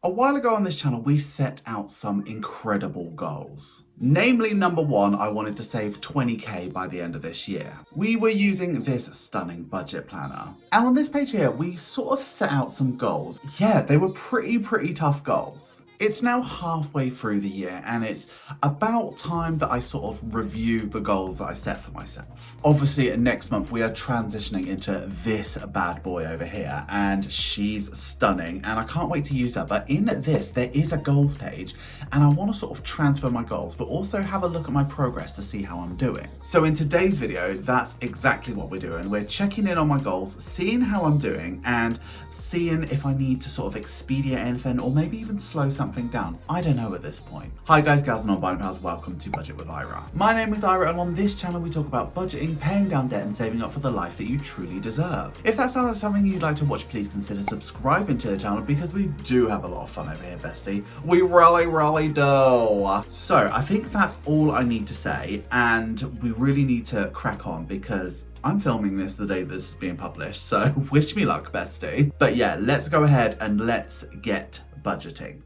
A while ago on this channel, we set out some incredible goals. Namely, number one, I wanted to save 20k by the end of this year. We were using this stunning budget planner. And on this page here, we sort of set out some goals. Yeah, they were pretty tough goals. It's now halfway through the year and it's about time that I sort of review the goals that I set for myself. Obviously, next month we are transitioning into this bad boy over here and she's stunning and I can't wait to use her. But in this, there is a goals page and I want to sort of transfer my goals, but also have a look at my progress to see how I'm doing. So in today's video, that's exactly what we're doing. We're checking in on my goals, seeing how I'm doing and seeing if I need to sort of expedite anything or maybe even slow something down. I don't know at this point. Hi guys, gals and non-binary pals, welcome to Budget with Ira. My name is Ira and on this channel we talk about budgeting, paying down debt and saving up for the life that you truly deserve. If that sounds like something you'd like to watch, please consider subscribing to the channel because we do have a lot of fun over here, bestie. We really do. So I think that's all I need to say and we really need to crack on because I'm filming this the day this is being published, so wish me luck, bestie. But yeah, let's go ahead and let's get budgeting.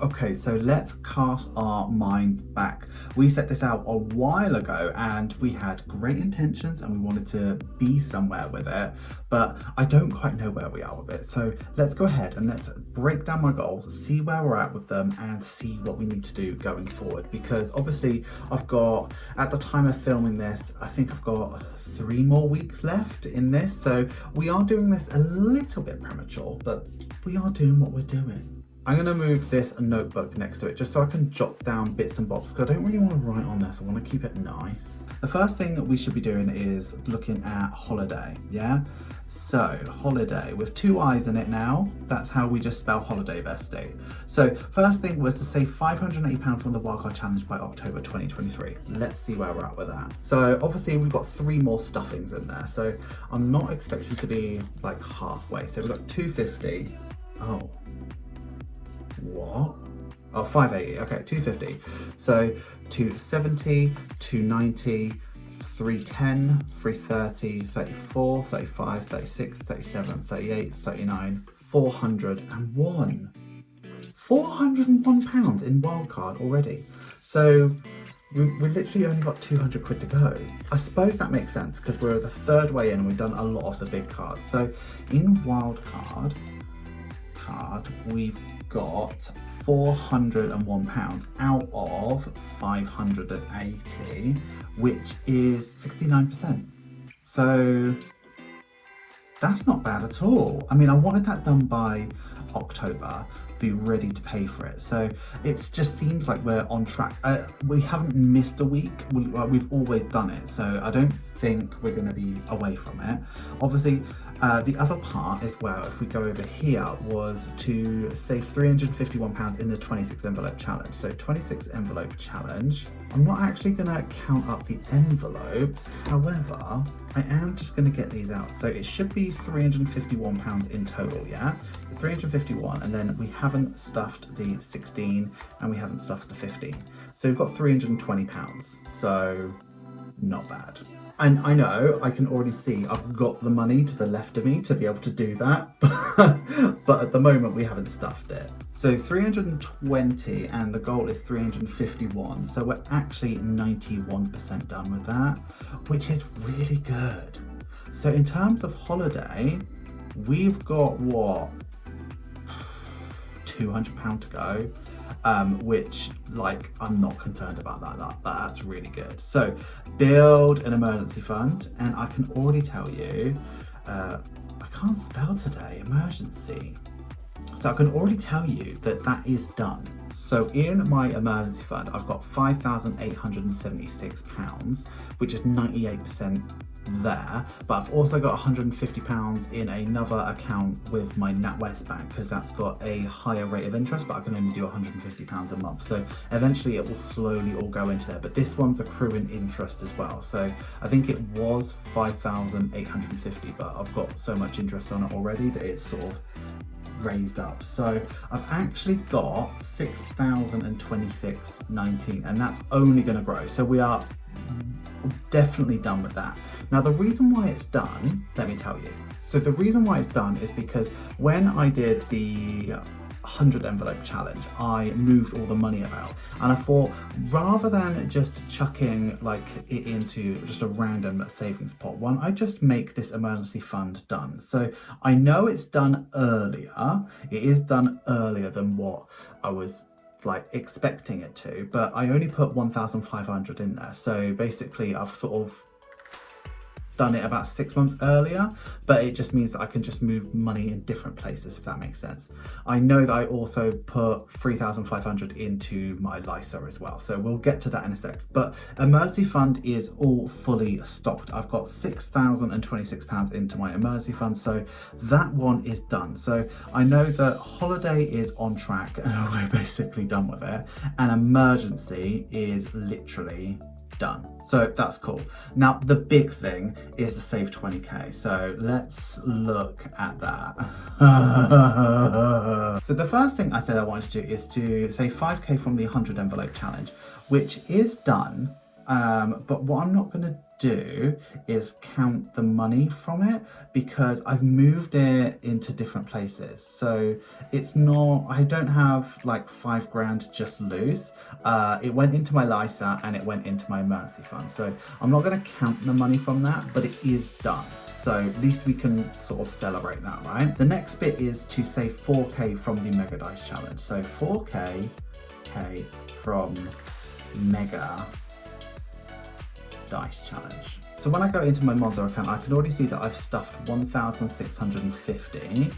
Okay, so let's cast our minds back. We set this out a while ago and we had great intentions and we wanted to be somewhere with it, but I don't quite know where we are with it. So let's go ahead and let's break down my goals, see where we're at with them and see what we need to do going forward. Because obviously I've got, at the time of filming this, I think I've got 3 more weeks left in this. So we are doing this a little bit premature, but we are doing what we're doing. I'm going to move this notebook next to it just so I can jot down bits and bobs because I don't really want to write on this. I want to keep it nice. The first thing that we should be doing is looking at holiday, yeah? So, holiday with 2 I's in it now. That's how we just spell holiday, bestie. So, first thing was to save £580 from the Wildcard Challenge by October 2023. Let's see where we're at with that. So, obviously we've got 3 more stuffings in there. So, I'm not expecting to be like halfway. So, we've got 250. Oh. What? Oh, 580. Okay, 250. So 270, 290, 310, 330, 34, 35, 36, 37, 38, 39, 401. £401 in wildcard already. So we literally only got 200 quid to go. I suppose that makes sense because we're the 3rd way in and we've done a lot of the big cards. So in wildcard, we've got £401 out of 580, which is 69%. So that's not bad at all. I mean, I wanted that done by October, be ready to pay for it. So it just seems like we're on track. We haven't missed a week. We've always done it. So I don't think we're going to be away from it. Obviously, the other part as well, if we go over here, was to save £351 in the 26 envelope challenge. So 26 envelope challenge. I'm not actually going to count up the envelopes. However, I am just going to get these out. So it should be £351 in total, yeah? 351, and then we haven't stuffed the 16 and we haven't stuffed the 15. So we've got £320. So not bad. And I know I can already see I've got the money to the left of me to be able to do that, but at the moment we haven't stuffed it. So 320 and the goal is 351. So we're actually 91% done with that, which is really good. So in terms of holiday, we've got what? £200 to go. Which, like, I'm not concerned about that. That's really good. So build an emergency fund, and I can already tell you, I can't spell today, emergency. So I can already tell you that that is done. So in my emergency fund, I've got £5,876, which is 98% there, but I've also got £150 in another account with my NatWest bank because that's got a higher rate of interest, but I can only do £150 a month. So eventually it will slowly all go into there, but this one's accruing interest as well. So I think it was 5,850, but I've got so much interest on it already that it's sort of raised up. So I've actually got 6,026.19, and that's only going to grow. So we are definitely done with that. Now the reason why it's done, let me tell you. So the reason why it's done is because when I did the 100 envelope challenge, I moved all the money about, and I thought rather than just chucking like it into just a random savings pot, why don't I just make this emergency fund done? So I know it's done earlier, it is done earlier than what I was like expecting it to, but I only put 1,500 in there. So basically I've sort of done it about 6 months earlier, but it just means that I can just move money in different places, if that makes sense. I know that I also put 3,500 into my LISA as well, so we'll get to that in a sec. But emergency fund is all fully stocked. I've got £6,026 into my emergency fund, so that one is done. So I know that holiday is on track and we're basically done with it, and emergency is literally done. So that's cool. Now the big thing is to save 20k. So let's look at that. So the first thing I said I wanted to do is to save 5k from the 100 envelope challenge, which is done. But what I'm not going to do is count the money from it because I've moved it into different places. So it's not, I don't have like 5 grand just loose. It went into my LISA and it went into my emergency fund. So I'm not going to count the money from that, but it is done. So at least we can sort of celebrate that, right? The next bit is to save 4k from the Mega Dice Challenge. So 4k from Mega Dice Challenge. So when I go into my Monzo account, I can already see that I've stuffed 1,650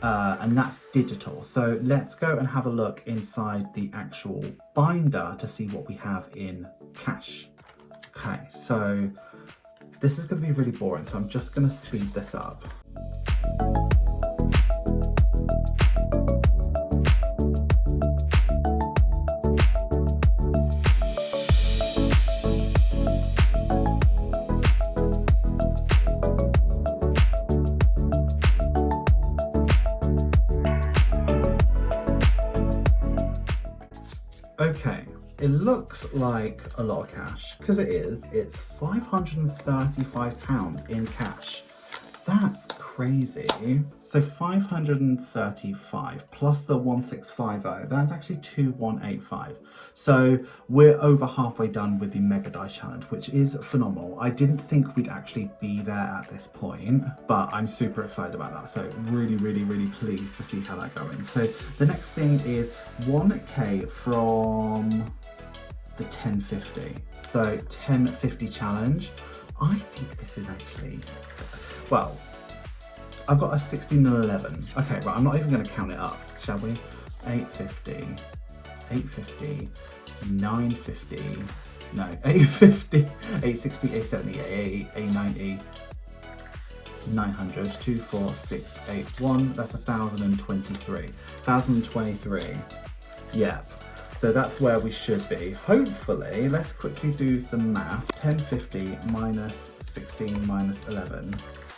and that's digital. So let's go and have a look inside the actual binder to see what we have in cash. Okay, so this is going to be really boring, so I'm just going to speed this up. Okay, it looks like a lot of cash, because it is. It's £535 in cash. That's crazy. So 535 plus the 1650, that's actually 2185. So we're over halfway done with the Mega Dice Challenge, which is phenomenal. I didn't think we'd actually be there at this point, but I'm super excited about that. So really, really, really pleased to see how that going. So the next thing is 1k from the 1050. So 1050 challenge. I think this is actually, well, I've got a 16 and 11. Okay, right, I'm not even going to count it up, shall we? 850, 850, 950, no, 850, 860, 870, 880, 890, 900, 2, 4, 6, 8, 1. That's 1,023. 1,023. Yeah. So that's where we should be. Hopefully, let's quickly do some math. 1050 minus 16 minus 11.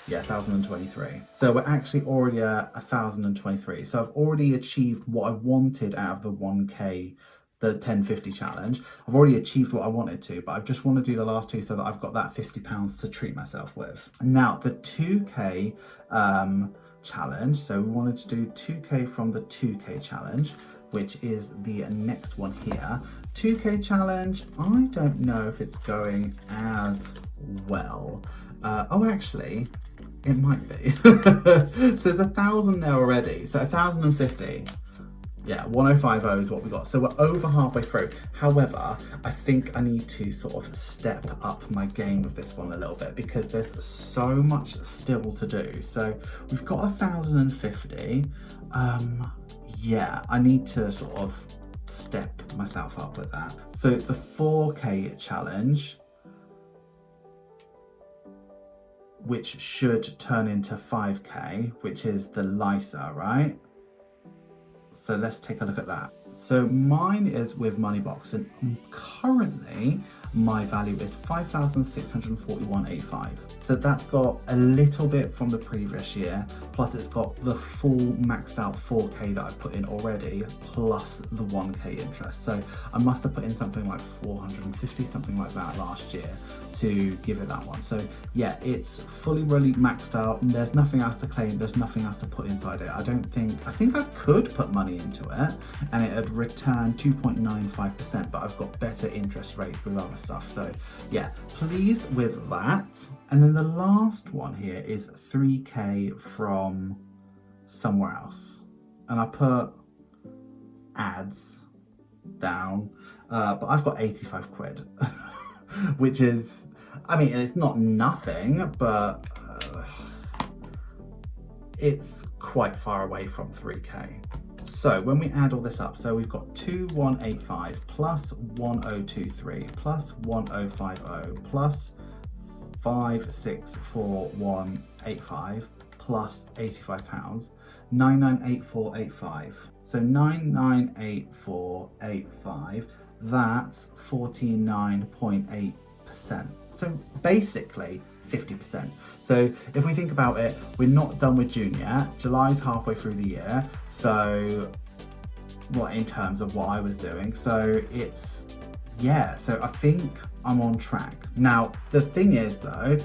Yeah, 1,023. So we're actually already at 1,023. So I've already achieved what I wanted out of the 1k, the 1050 challenge. I've already achieved what I wanted to, but I just want to do the last two so that I've got that £50 to treat myself with. Now, the 2k challenge. So we wanted to do 2k from the 2k challenge, which is the next one here. 2k challenge, I don't know if it's going as well. Oh, actually, it might be. So there's 1,000 there already. So 1,050. Yeah, 1,050 is what we got. So we're over halfway through. However, I think I need to sort of step up my game with this one a little bit because there's so much still to do. So we've got 1,050. Yeah, I need to sort of step myself up with that. So the 4k challenge, which should turn into 5k, which is the LISA, right? So let's take a look at that. So mine is with Moneybox, and currently my value is 5,641.85. So that's got a little bit from the previous year, plus it's got the full maxed out 4K that I put in already, plus the 1K interest. So I must have put in something like 450, something like that last year to give it that one. So yeah, it's fully really maxed out, and there's nothing else to claim, there's nothing else to put inside it. I think I could put money into it and it would return 2.95%, but I've got better interest rates with other stuff. So yeah, pleased with that. And then the last one here is 3K from somewhere else. And I put ads down, but I've got 85 quid, which is, I mean, it's not nothing, but it's quite far away from 3K. So when we add all this up, so we've got 2185 plus 1023 plus 1050 plus 564185 plus £85, 998485. So 998485, that's 49.8%. So basically 50%. So if we think about it, we're not done with June yet. July's halfway through the year. So well, in terms of what I was doing. So it's, yeah, so I think I'm on track. Now, the thing is though,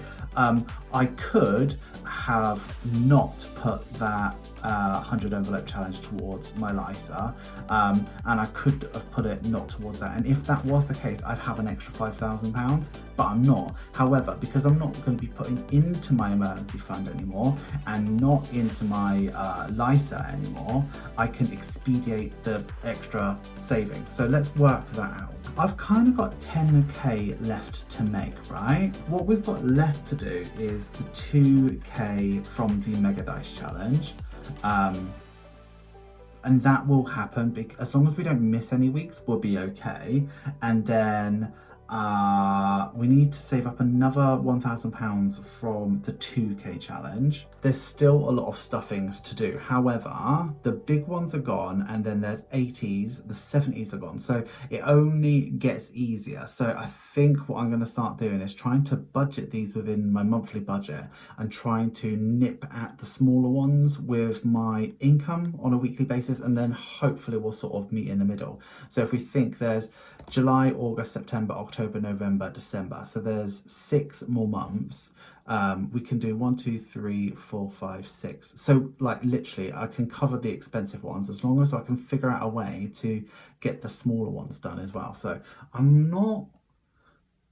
I could have not put that 100 envelope challenge towards my LISA, and I could have put it not towards that. And if that was the case, I'd have an extra £5,000, but I'm not. However, because I'm not going to be putting into my emergency fund anymore and not into my LISA anymore, I can expedite the extra savings. So let's work that out. I've kind of got 10k left to make, right? What we've got left to do is the 2k from the Mega Dice Challenge. And that will happen as long as we don't miss any weeks, we'll be okay. And then we need to save up another £1,000 from the 2k challenge. There's still a lot of stuffings to do. However, the big ones are gone, and then there's 80s, the 70s are gone. So it only gets easier. So I think what I'm going to start doing is trying to budget these within my monthly budget and trying to nip at the smaller ones with my income on a weekly basis, and then hopefully we'll sort of meet in the middle. So if we think there's July, August, September, October, November, December. So there's 6 more months. We can do 1, 2, 3, 4, 5, 6. So like literally I can cover the expensive ones as long as I can figure out a way to get the smaller ones done as well. So I'm not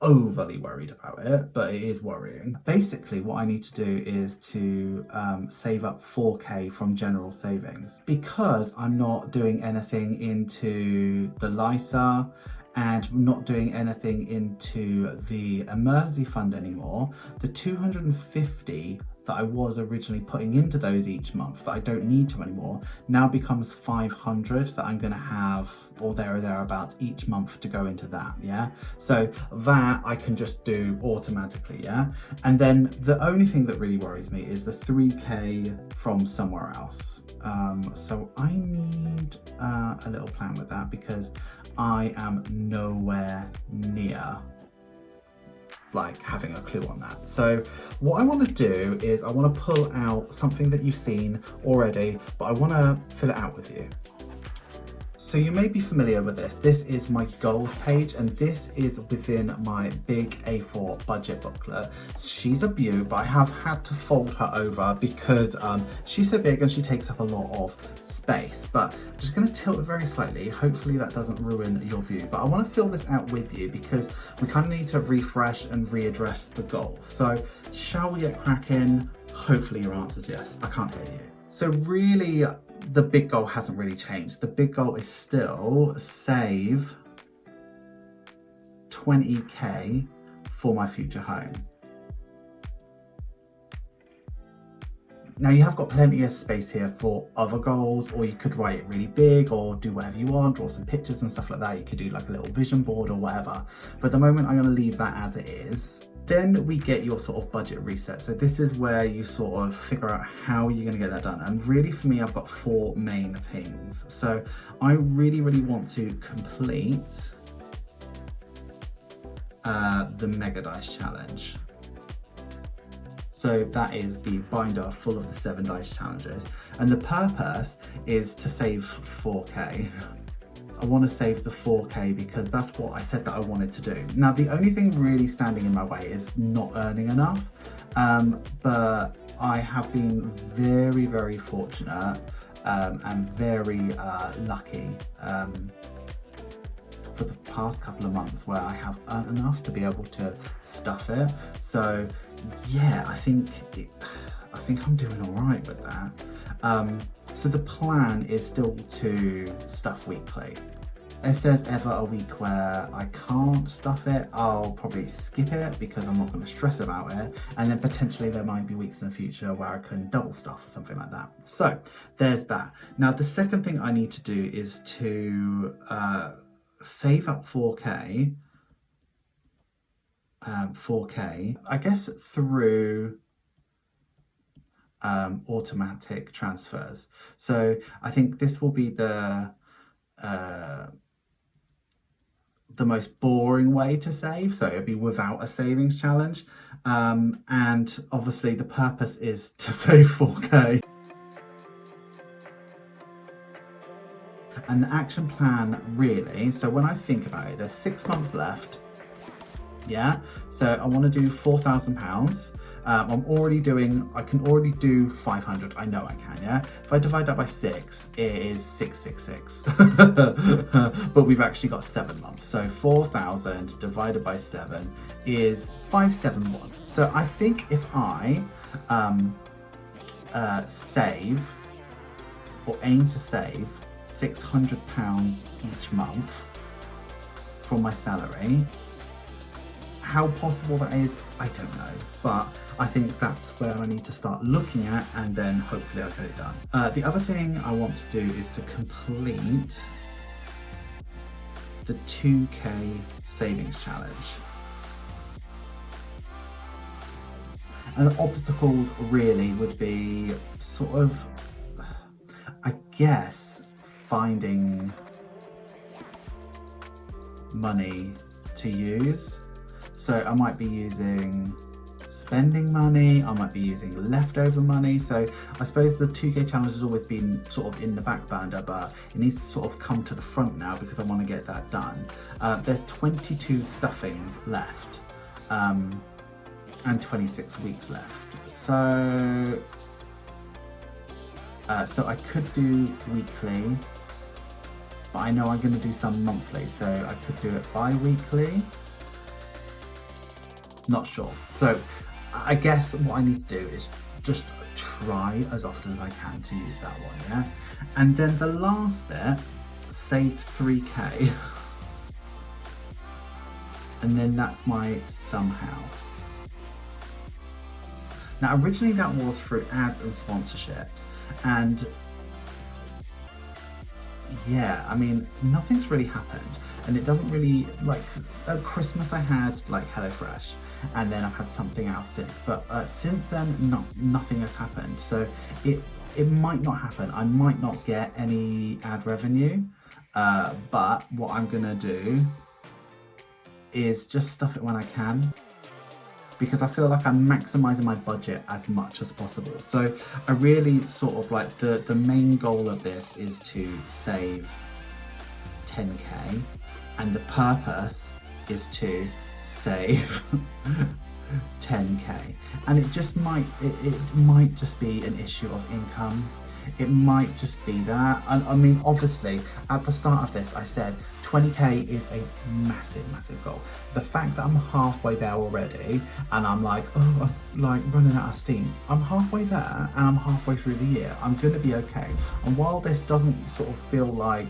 overly worried about it, but it is worrying. Basically what I need to do is to save up 4k from general savings, because I'm not doing anything into the LISA and not doing anything into the emergency fund anymore. The 250 that I was originally putting into those each month that I don't need to anymore now becomes 500 that I'm going to have, or there or thereabouts, each month to go into that. Yeah, so that I can just do automatically. Yeah, and then the only thing that really worries me is the 3k from somewhere else. So I need a little plan with that, because I am nowhere near like having a clue on that. So what I want to do is I want to pull out something that you've seen already, but I want to fill it out with you. So you may be familiar with this. This is my goals page, and this is within my big A4 budget booklet. She's a beaut, but I have had to fold her over because she's so big and she takes up a lot of space. But I'm just going to tilt it very slightly. Hopefully that doesn't ruin your view. But I want to fill this out with you because we kind of need to refresh and readdress the goals. So shall we get cracking? Hopefully your answer is yes. I can't hear you. So really, the big goal hasn't really changed. The big goal is still save 20k for my future home. Now you have got plenty of space here for other goals, or you could write it really big or do whatever you want, draw some pictures and stuff like that. You could do like a little vision board or whatever. But at the moment I'm going to leave that as it is. Then we get your sort of budget reset. So this is where you sort of figure out how you're going to get that done. And really for me, I've got 4 main things. So I really want to complete the Mega Dice Challenge. So that is the binder full of the 7 dice challenges. And the purpose is to save 4K. I want to save the 4K because that's what I said that I wanted to do. Now, the only thing really standing in my way is not earning enough. But I have been very, very fortunate and very lucky for the past couple of months where I have earned enough to be able to stuff it. So yeah, I think I'm doing all right with that. So the plan is still to stuff weekly. If there's ever a week where I can't stuff it, I'll probably skip it because I'm not going to stress about it. And then potentially there might be weeks in the future where I can double stuff or something like that. So there's that. Now the second thing I need to do is to save up 4K, I guess through automatic transfers. So I think this will be the most boring way to save, so it'll be without a savings challenge, and obviously the purpose is to save 4K. And the action plan really, so when I think about it, there's 6 months left. Yeah, so I want to do £4,000. I can already do 500. I know I can, yeah? If I divide that by 6, it is 666. But we've actually got 7 months. So 4,000 divided by 7 is 571. So I think if I save, or aim to save, £600 each month from my salary, how possible that is, I don't know, but I think that's where I need to start looking at, and then hopefully I'll get it done. The other thing I want to do is to complete the 2K savings challenge. And the obstacles really would be sort of, I guess, finding money to use. So I might be using spending money, I might be using leftover money. So I suppose the 2K challenge has always been sort of in the back burner, but it needs to sort of come to the front now because I want to get that done. There's 22 stuffings left, and 26 weeks left. So I could do weekly, but I know I'm going to do some monthly, so I could do it bi-weekly. Not sure. So I guess what I need to do is just try as often as I can to use that one, yeah? And then the last bit, save 3K. And then that's my somehow. Now originally that was through ads and sponsorships, and yeah, I mean, nothing's really happened, and it doesn't really, like, at Christmas I had like HelloFresh, and then I've had something else since, but since then nothing has happened. So it might not happen. I might not get any ad revenue, but what I'm gonna do is just stuff it when I can, because I feel like I'm maximizing my budget as much as possible. So I really sort of like, the main goal of this is to save 10K, and the purpose is to save 10K. And it just might, it might just be an issue of income. It might just be that. I mean, obviously, at the start of this, I said 20K is a massive, massive goal. The fact that I'm halfway there already, and I'm like, oh, I'm like running out of steam. I'm halfway there, and I'm halfway through the year. I'm gonna be okay. And while this doesn't sort of feel like,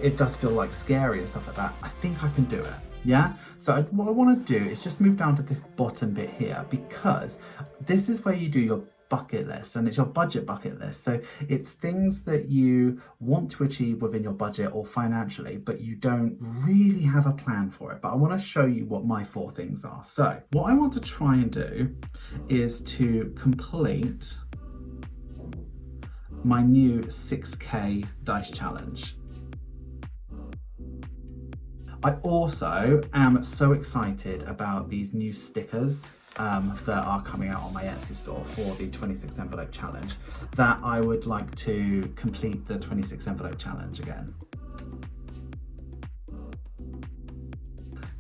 it does feel like scary and stuff like that, I think I can do it. Yeah, so what I want to do is just move down to this bottom bit here, because this is where you do your bucket list, and it's your budget bucket list. So it's things that you want to achieve within your budget or financially, but you don't really have a plan for it. But I want to show you what my 4 things are. So what I want to try and do is to complete my new 6K dice challenge. I also am so excited about these new stickers that are coming out on my Etsy store for the 26 envelope challenge, that I would like to complete the 26 envelope challenge again.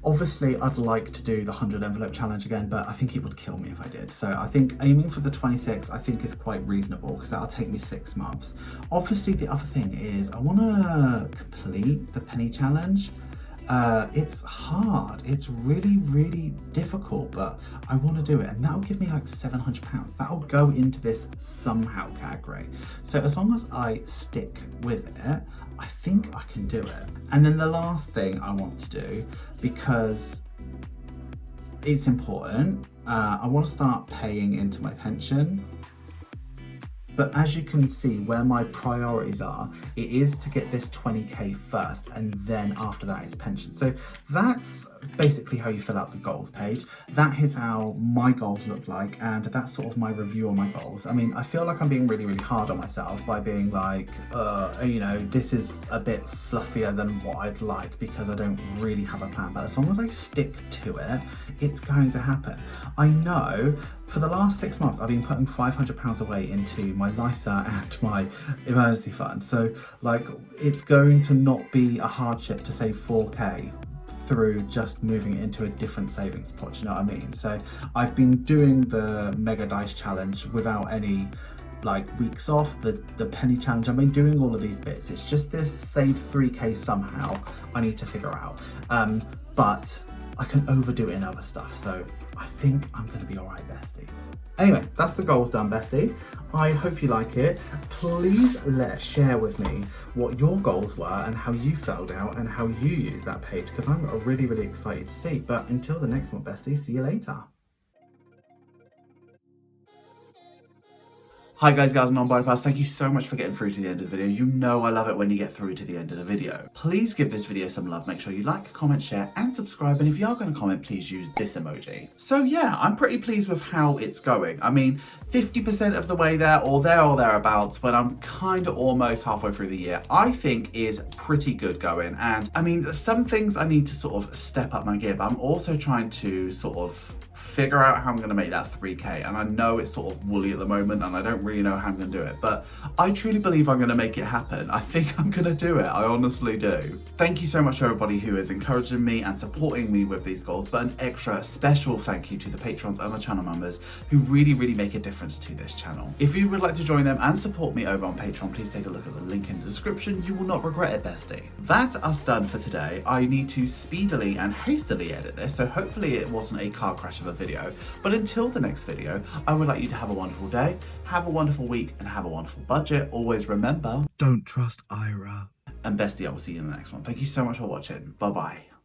Obviously, I'd like to do the 100 envelope challenge again, but I think it would kill me if I did. So I think aiming for the 26, I think is quite reasonable because that'll take me 6 months. Obviously, the other thing is I want to complete the penny challenge. It's hard. It's really, really difficult, but I want to do it. And that'll give me like £700. That'll go into this somehow category. So as long as I stick with it, I think I can do it. And then the last thing I want to do, because it's important, I want to start paying into my pension. But as you can see, where my priorities are, it is to get this 20k first, and then after that is pension. So that's basically how you fill out the goals page. That is how my goals look like, and that's sort of my review on my goals. I mean, I feel like I'm being really, really hard on myself by being like, you know, this is a bit fluffier than what I'd like because I don't really have a plan. But as long as I stick to it, it's going to happen. I know for the last 6 months, I've been putting £500 away into my LISA and my emergency fund. So like, it's going to not be a hardship to save 4k through just moving it into a different savings pot, you know what I mean? So I've been doing the Mega Dice Challenge without any like weeks off, the penny challenge. I've been doing all of these bits. It's just this save 3k somehow I need to figure out. But I can overdo it in other stuff. So I think I'm going to be all right, besties. Anyway, that's the goals done, bestie. I hope you like it. Please share with me what your goals were and how you filled out and how you use that page, because I'm really, really excited to see. But until the next one, bestie, see you later. Hi guys, gals and non-bypass, thank you so much for getting through to the end of the video. You know I love it when you get through to the end of the video. Please give this video some love, make sure you like, comment, share and subscribe, and if you are going to comment, please use this emoji. So yeah, I'm pretty pleased with how it's going. I mean, 50% of the way there or thereabouts, but I'm kind of almost halfway through the year, I think is pretty good going. And I mean, some things I need to sort of step up my gear, but I'm also trying to sort of figure out how I'm going to make that 3k, and I know it's sort of woolly at the moment and I don't really know how I'm going to do it, but I truly believe I'm going to make it happen. I think I'm going to do it, I honestly do. Thank you so much to everybody who is encouraging me and supporting me with these goals, but an extra special thank you to the patrons and the channel members who really, really make a difference to this channel. If you would like to join them and support me over on Patreon, please take a look at the link in the description. You will not regret it, bestie. That's us done for today. I need to speedily and hastily edit this, so hopefully it wasn't a car crash of a video. But until the next video, I would like you to have a wonderful day, have a wonderful week, and have a wonderful budget. Always remember, Don't trust Ira. and bestie, I will see you in the next one. Thank you so much for watching. Bye bye.